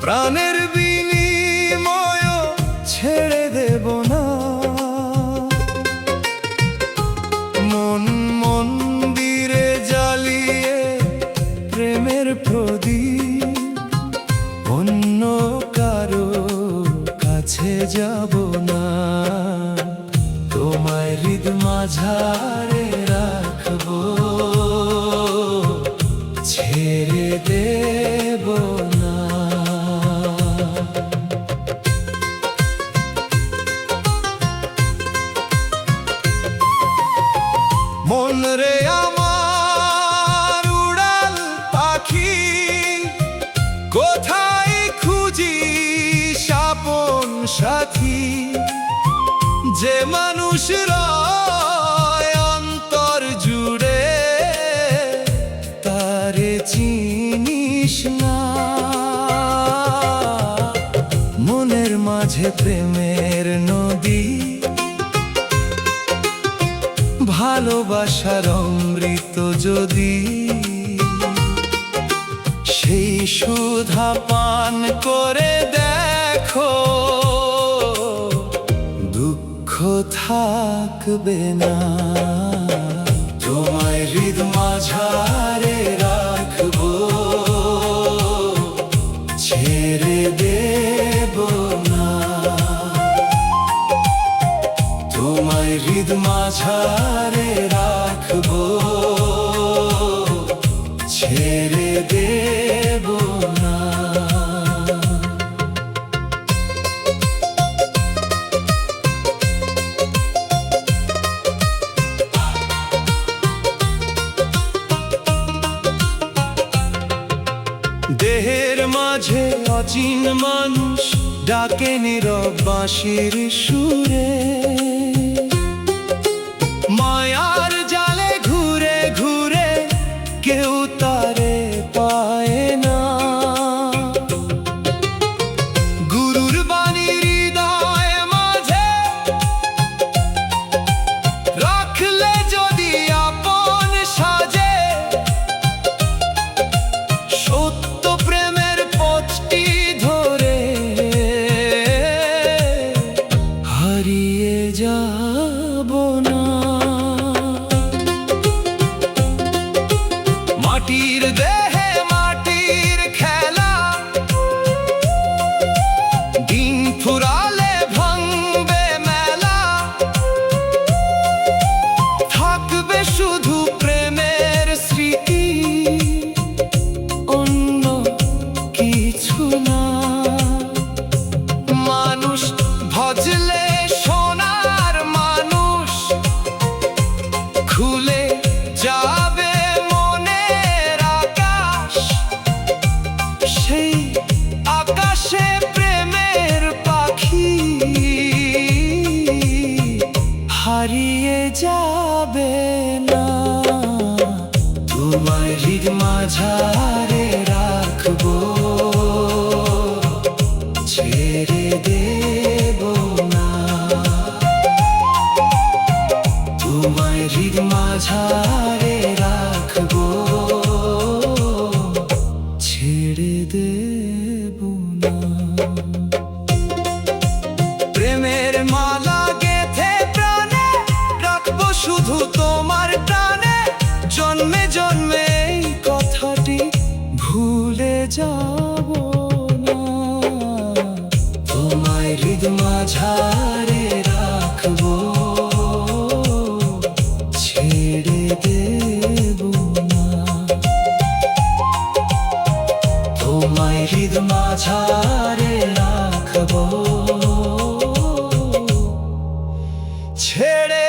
প্রাণের বিনিময় ছেড়ে দেব না। মন মন্দিরে জ্বালিয়ে প্রেমের প্রদীপ, অন্য কারো কাছে যাব না। তোমায় হৃদ মাঝারে রাখবো, ছেড়ে দেব না। মন রে আমার উড়াল পাখি, কোথায় খুঁজিস আপন সাথী? যে মানুষ রয় অন্তর জুড়ে, তারে চিনিস না। মনের মাঝে প্রেমের নদী, ভালোবাসার অমৃত যদি, সেই সুধা পান করে দেখো, দুঃখ থাকবে না। তোমায় হৃদ মাঝারে রাখবো, ছেড়ে দেব না। তোমায় হৃদ মাঝারে রাখবো, ছেড়ে দেব না। দেহের মাঝে অচিন মানুষ ডাকে নীরব বাঁশির সুরে, মায়ার জালে ঘুরে ঘুরে কেউ তারে পায় না। গুরুর বাণী হৃদয় মাঝে রাখলে যদি আপন সাজে, সত্য প্রেমের পথটি ধরে হারিয়ে যাব না। মাটির দেহে মাটির খেলা, দিন ফুরালে ভাঙবে মেলা, থাকবে শুধু প্রেমের স্মৃতি, অন্য কিছু না। মানুষ ভজলে সোনার মানুষ, খুলে যাবে মনের আকাশ, সেই আকাশে প্রেমের পাখি হারিয়ে যাবে না। তোমায় হৃদ মাঝারে রাখবো, ছেড়ে দেব না। তোমায় হৃদ মাঝারে রাখবো, ছেড়ে দেব না। প্রেমের মালা গেথে প্রাণে রাখবো শুধু তোমার টানে, জন্মে জন্মে এই কথাটি ভুলে যাব না। তোমায় হৃদ মাঝারে রাখবো, ছেড়ে দেব না। তোমায় হৃদ মাঝারে রাখবো, ছেড়ে